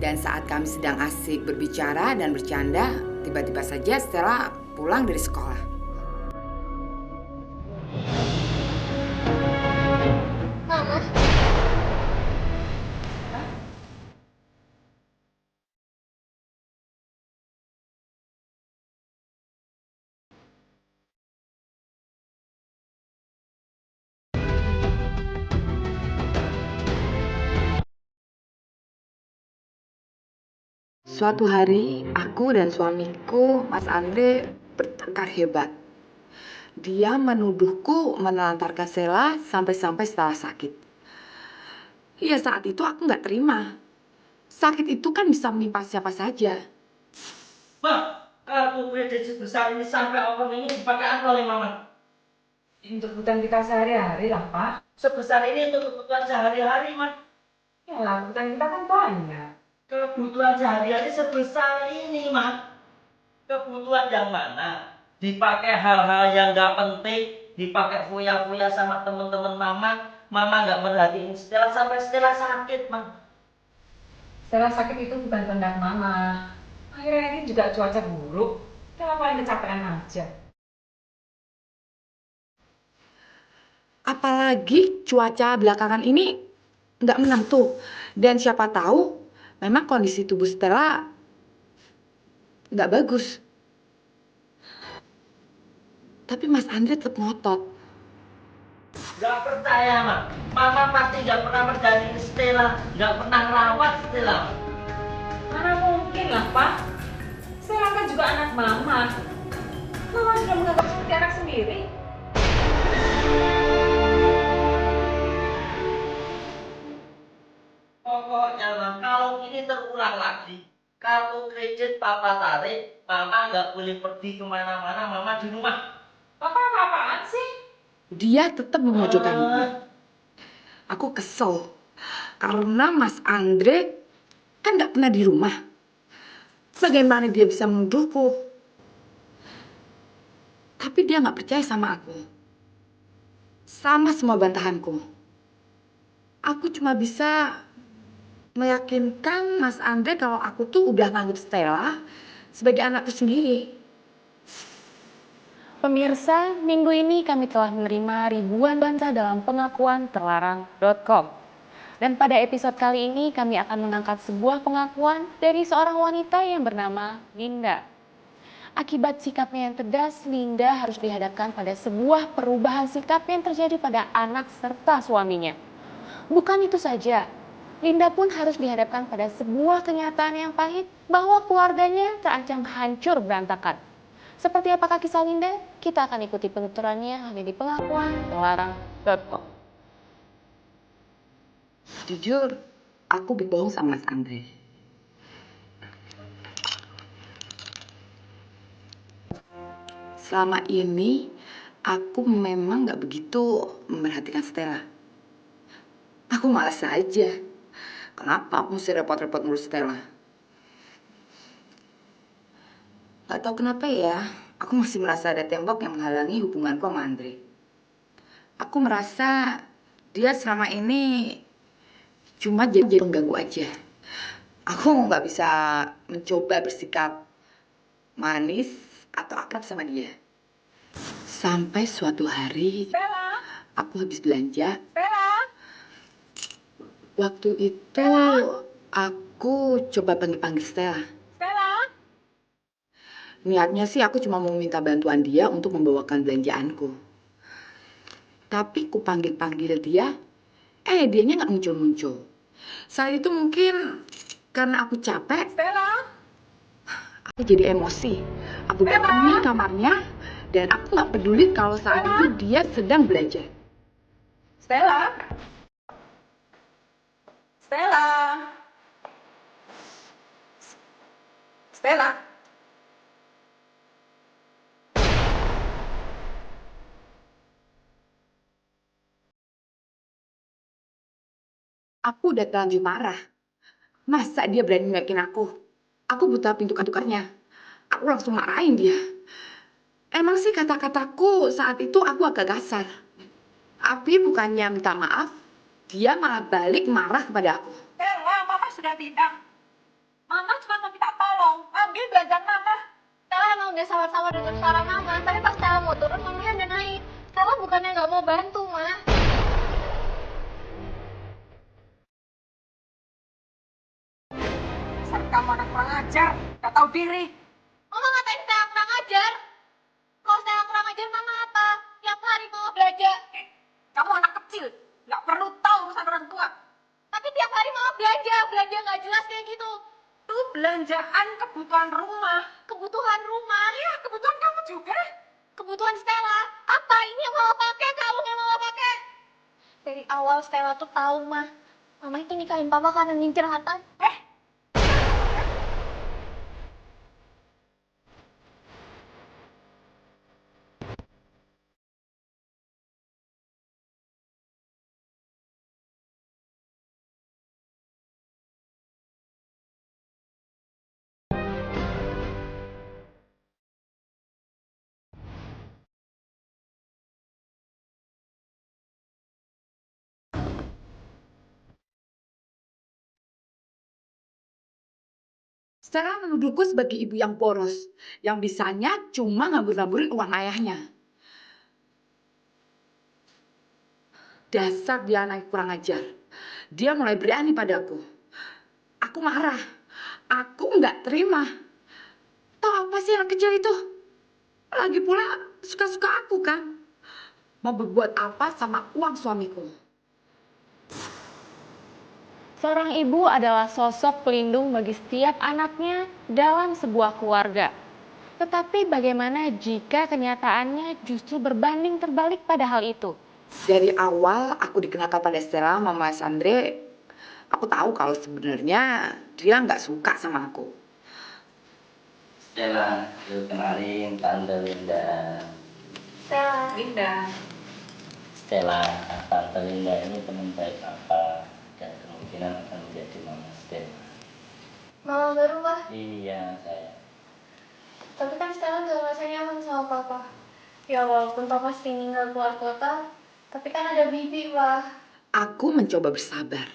Dan saat kami sedang asik berbicara dan bercanda, tiba-tiba saja Stella pulang dari sekolah. Mama, Suatu hari, aku dan suamiku, Mas Andre, bertengkar hebat. Dia menuduhku menelantarkan Stella sampai-sampai Stella sakit. Ya saat itu aku nggak terima. Sakit itu kan bisa menimpa siapa saja. Ma, kalau kredit sebesar ini sampai orang ini dipakai apa oleh Mama? Untuk kebutuhan kita sehari-hari lah, Pak. Sebesar ini untuk kebutuhan sehari-hari, Ma. Ya lah, kebutuhan kita kan banyak. Kebutuhan sehari-hari sebesar ini, Ma. Kebutuhan yang mana? Dipakai hal-hal yang nggak penting, dipakai fuya-fuya sama teman-teman Mama. Mama nggak merhatiin Stella sampai Stella sakit, Ma. Setelah sakit itu bukan kehendak Mama. Akhirnya ini juga cuaca buruk. Kita paling kecapean aja. Apalagi cuaca belakangan ini nggak menentu. Dan siapa tahu memang kondisi tubuh Stella nggak bagus. Tapi Mas Andre tetap ngotot. Nggak percaya, Ma. Mama pasti nggak pernah merhatiin Stella, nggak pernah rawat Stella. Mana mungkin lah, Pak. Stella kan juga anak Mama. Mama sudah menganggap seperti anak sendiri. Pokoknya, Ma, kalau ini terulang lagi, kartu kredit Papa tarik, Mama nggak boleh pergi kemana-mana, Mama di rumah. Papa apa-apaan sih? Dia tetap memojokkan. Aku kesel karena Mas Andre kan nggak pernah di rumah. Bagaimana dia bisa menuduhku? Tapi dia nggak percaya sama aku. Sama semua bantahanku. Aku cuma bisa meyakinkan Mas Andre kalau aku tuh udah nganggap Stella sebagai anakku sendiri. pemirsa, minggu ini kami telah menerima ribuan bantah dalam pengakuan terlarang.com. Dan pada episode kali ini kami akan mengangkat sebuah pengakuan dari seorang wanita yang bernama Linda. Akibat sikapnya yang tegas, Linda harus dihadapkan pada sebuah perubahan sikap yang terjadi pada anak serta suaminya. Bukan itu saja, Linda pun harus dihadapkan pada sebuah kenyataan yang pahit bahwa keluarganya terancam hancur berantakan. Seperti apakah kisah Linda? Kita akan ikuti penuturannya hanya di pengakuan terlarang.com. Jujur, aku berbohong sama Mas Andre. Selama ini, aku memang nggak begitu memperhatikan Stella. Aku malas aja. Kenapa aku mesti repot-repot ngurus Stella? Gak tahu kenapa ya, aku masih merasa ada tembok yang menghalangi hubunganku sama Andre. Aku merasa dia selama ini cuma jadi pengganggu aja. Aku nggak bisa mencoba bersikap manis atau akrab sama dia. Sampai suatu hari, Stella! aku habis belanja. Stella! Waktu itu, aku coba panggil-panggil Stella. Stella! Niatnya sih aku cuma mau minta bantuan dia untuk membawakan belanjaanku. Tapi ku panggil-panggil dia, dianya nggak muncul-muncul. Saat itu mungkin karena aku capek, Stella! aku jadi emosi. Aku datangi kamarnya dan aku nggak peduli kalau saat itu dia sedang belajar. Stella! Stella! Stella! Aku udah terlanjur marah. Masa dia berani nyuekin aku? Aku buta pintu ketukannya. Aku langsung marahin dia. Emang sih kata-kataku saat itu aku agak kasar. Tapi bukannya minta maaf, dia malah balik marah kepada aku. Stella, Mama sudah tidak. Mama cuma mau minta tolong, ambil belanjaan Mama. Stella emang udah sama-sama dengan suara mama, tapi pas Stella mau turun, mamanya udah naik. Stella bukannya nggak mau bantu, Ma. Dasar kamu anak kurang ajar, gak tahu diri. Mama ngatain Stella kurang ajar? Kalau Stella kurang ajar, Mama apa? Tiap hari Mama belajar. Kamu anak kecil, gak perlu tahu urusan orang tua. Tapi tiap hari Mama belanja nggak jelas kayak gitu. Itu belanjaan kebutuhan rumah. Kebutuhan rumah, Ya, kebutuhan kamu juga. kebutuhan Stella. Apa ini yang Mama pakai? Kalung yang Mama pakai? Dari awal Stella tuh tahu, Ma. Mama itu nikahin Papa karena ngincer harta. Stella menuduhku sebagai ibu yang boros, yang bisanya cuma ngabur-ngaburin uang ayahnya. Dasar dia anak kurang ajar. Dia mulai berani padaku. Aku marah. Aku nggak terima. Tahu apa sih anak kecil itu? Lagi pula suka-suka aku kan. Mau berbuat apa sama uang suamiku? Seorang ibu adalah sosok pelindung bagi setiap anaknya dalam sebuah keluarga. Tetapi bagaimana jika kenyataannya justru berbanding terbalik pada hal itu? Dari awal aku dikenalkan pada Stella sama Mas Andre, aku tahu kalau sebenarnya dia nggak suka sama aku. Stella, lu kenalin Tante Linda. Stella. Linda. Stella, Tante Linda ini teman baik Papa dan kemungkinan akan menjadi mama Stella. Mama baru, Pak. Iya, saya. Tapi kan Stella gak merasa nyaman sama Papa. Ya walaupun Papa sering tinggal keluar kota, tapi kan ada Bibi, Pak. Aku mencoba bersabar.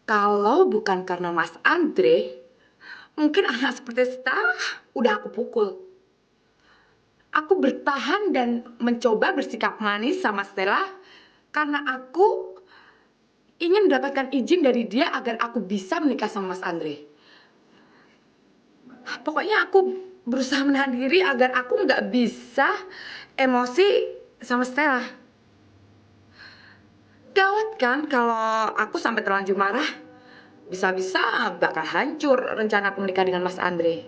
Kalau bukan karena Mas Andre, mungkin anak seperti Stella udah aku pukul. Aku bertahan dan mencoba bersikap manis sama Stella karena aku ingin mendapatkan izin dari dia agar aku bisa menikah sama Mas Andre. Pokoknya aku berusaha menahan diri agar aku nggak bisa emosi sama Stella. Gawat kan kalau aku sampai terlanjur marah, bisa-bisa bakal hancur rencana aku menikah dengan Mas Andre.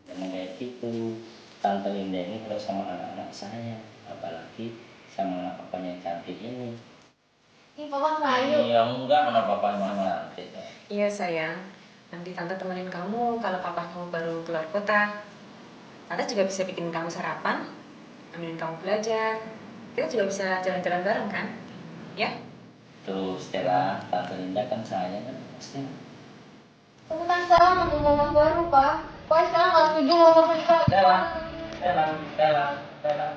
Karena kayak gitu, Tante Linda ini kalau sama anak-anak saya, apalagi sama anak papanya yang cantik ini. Ih, Papa ngelayu. Iya enggak, kenapa papanya yang cantik? Iya sayang, nanti Tante temenin kamu kalau papa kamu baru keluar kota. Tante juga bisa bikin kamu sarapan, ambilin kamu belajar. Kita juga bisa jalan-jalan bareng kan? Ya? Terus Stella, Tante Linda kan saya kan Stella. Tapi kan Stella nunggu mama baru, Pak. Pokoknya Stella gak setuju mama menikah. Stella, Stella, Stella, Stella.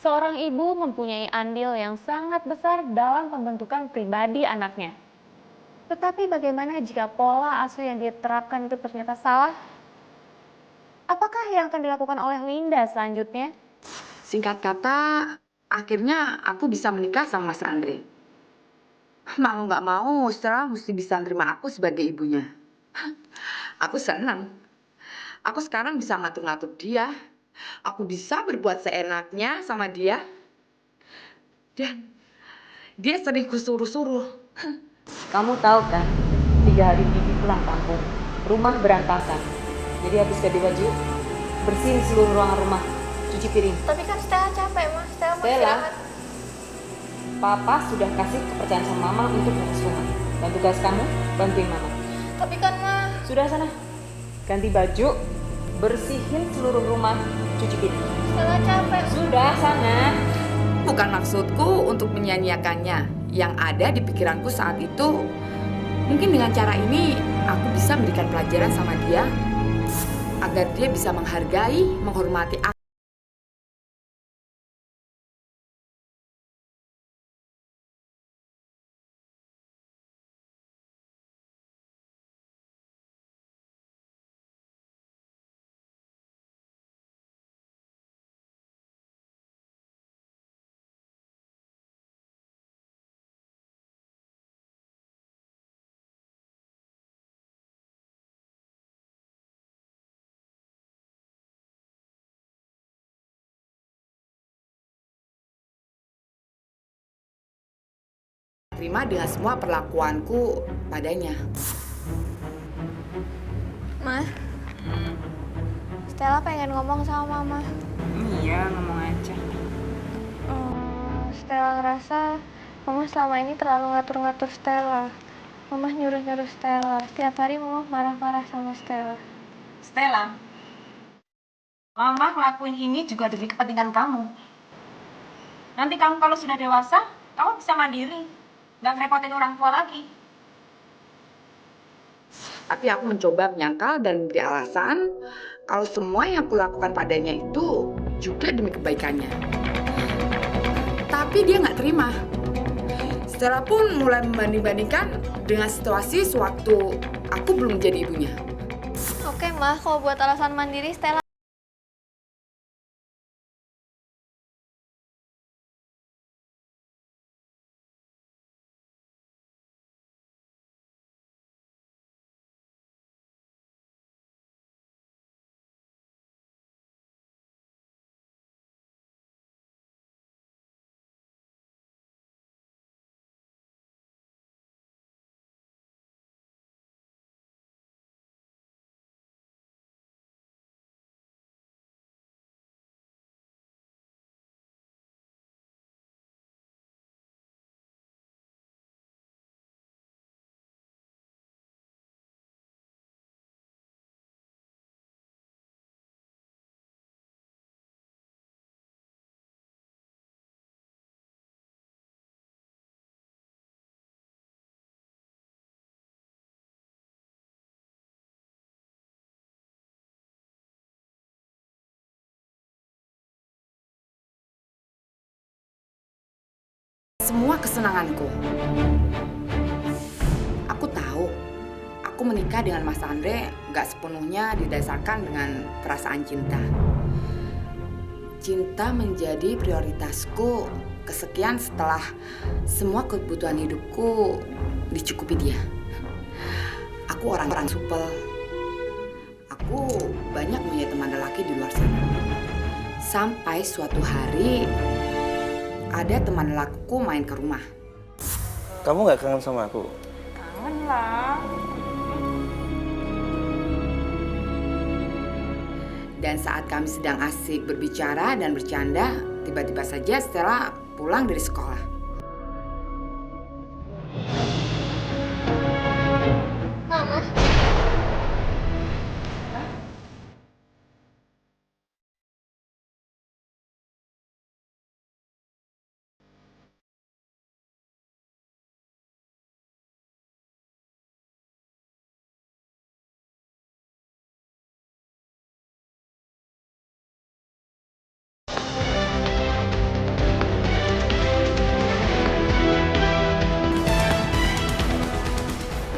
Seorang ibu mempunyai andil yang sangat besar dalam pembentukan pribadi anaknya. Tetapi bagaimana jika pola asuh yang diterapkan itu ternyata salah? Apakah yang akan dilakukan oleh Linda selanjutnya? Singkat kata, akhirnya aku bisa menikah sama Mas Andre. Mau nggak mau, Stella mesti bisa terima aku sebagai ibunya. Aku senang. Aku sekarang bisa ngatur-ngatur dia. Aku bisa berbuat seenaknya sama dia. Dan dia sering kusuruh-suruh. Kamu tahu kan, 3 hari Bibi pulang kampung, rumah berantakan. Jadi habis ganti baju, bersihin seluruh ruangan rumah, cuci piring. Tapi kan Stella capek, Mas. Stella mau Stella, istirahat. Papa sudah kasih kepercayaan sama Mama untuk ngurus rumah. Dan tugas kamu, bantuin Mama. Tapi kan, Ma. Sudah sana, ganti baju, bersihin seluruh rumah, cuci piring. Stella capek. Sudah, sana. Bukan maksudku untuk menyia-nyiakannya. Yang ada di pikiranku saat itu, mungkin dengan cara ini aku bisa memberikan pelajaran sama dia agar dia bisa menghargai, menghormati aku. Terima dengan semua perlakuanku padanya. Ma, Stella pengen ngomong sama Mama. Iya, ngomong aja. Stella ngerasa Mama selama ini terlalu ngatur-ngatur Stella. Mama nyuruh-nyuruh Stella. Setiap hari Mama marah-marah sama Stella. Stella, Mama ngelakuin ini juga demi kepentingan kamu. Nanti kamu kalau sudah dewasa, kamu bisa mandiri. Nggak ngerepotin orang tua lagi. Tapi aku mencoba menyangkal dan memberi alasan kalau semua yang aku lakukan padanya itu juga demi kebaikannya. Tapi dia nggak terima. Stella pun mulai membanding-bandingkan dengan situasi sewaktu aku belum menjadi ibunya. Oke, Ma, kalau buat alasan mandiri, Stella Semua kesenanganku. Aku tahu, aku menikah dengan Mas Andre gak sepenuhnya didasarkan dengan perasaan cinta. Cinta menjadi prioritasku kesekian setelah semua kebutuhan hidupku dicukupi dia. Aku orang-orang supel. Aku banyak punya teman lelaki di luar sana. Sampai suatu hari ada teman lelakiku main ke rumah. Kamu nggak kangen sama aku? Kangen lah. Dan saat kami sedang asik berbicara dan bercanda, tiba-tiba saja Stella pulang dari sekolah. Mama.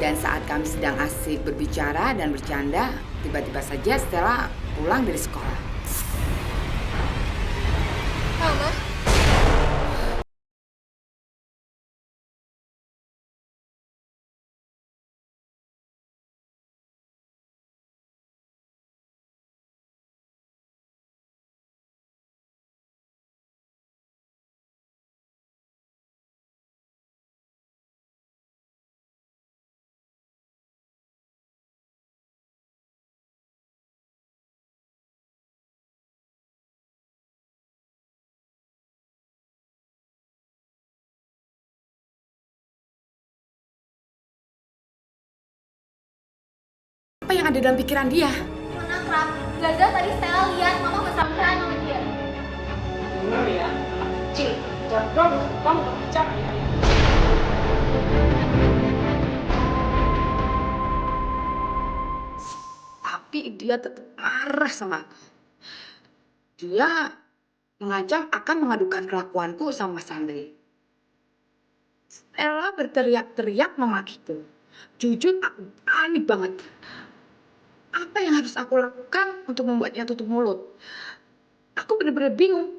Dan saat kami sedang asik berbicara dan bercanda, tiba-tiba saja Stella pulang dari sekolah. Mama. Apa yang ada dalam pikiran dia? Menang, Rap. Gagal tadi Stella lihat mama mesra-mesraan sama dia. Bener ya, anak kecil. Jaga mulut kamu kalau bicara ya. Tapi dia tetap marah sama aku. Dia mengancam akan mengadukan kelakuanku sama Mas Andre. Stella berteriak-teriak memakiku. Jujur aku panik banget. Apa yang harus aku lakukan untuk membuatnya tutup mulut? Aku benar-benar bingung.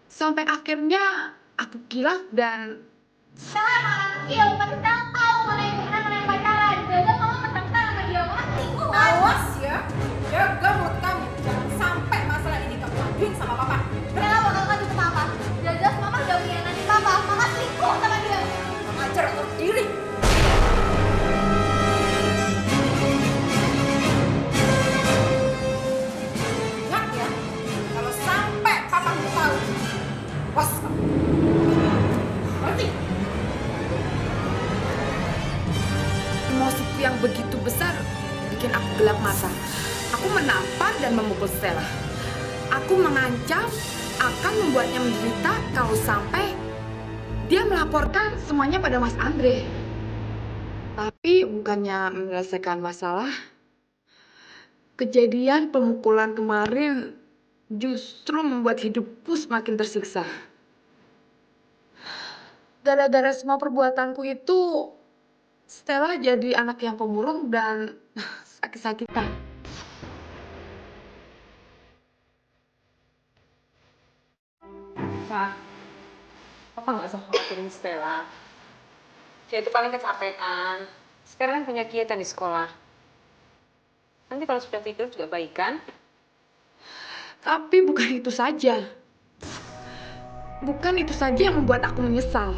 Sampai akhirnya aku kilaf dan Stella emang anak kecil, tapi Stella tahu mana yang benar mana yang pacaran. Gagal mama mesra-mesraan sama dia, mama selingkuh kan? Awas ya, jaga mulut kamu. Jangan sampai masalah ini kamu aduin sama papa. Stella bakal ngadu ke papa. Gagal mama udah mengkhianatin papa, mama selingkuh sama dia. Ajar atur diri. Ingat ya, kalau sampai papa tahu, was kamu. Ngerti? emosiku yang begitu besar bikin aku gelap mata. Aku menampar dan memukul Stella. Aku mengancam akan membuatnya menderita kalau sampai dia melaporkan semuanya pada Mas Andre. Tapi bukannya menyelesaikan masalah, kejadian pemukulan kemarin justru membuat hidupku semakin tersiksa. Gara-gara semua perbuatanku itu, Stella jadi anak yang pemurung dan sakit-sakitan. Pak, Papa nggak usah khawatirin Stella. Dia itu paling kecapean. Sekarang kan punya kegiatan di sekolah. Nanti kalau sudah tidur juga baik kan? Tapi bukan itu saja. Bukan itu saja yang membuat aku menyesal.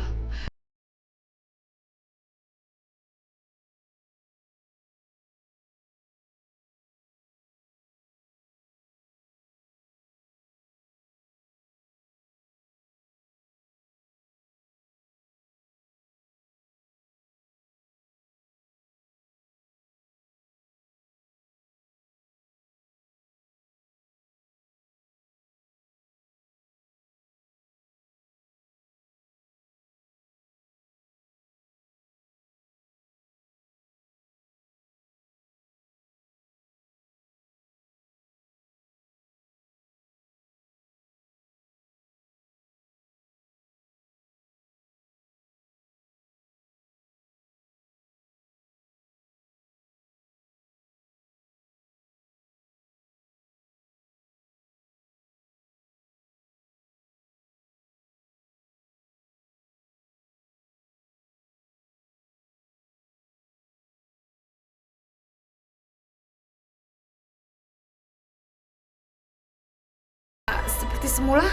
Seperti semula,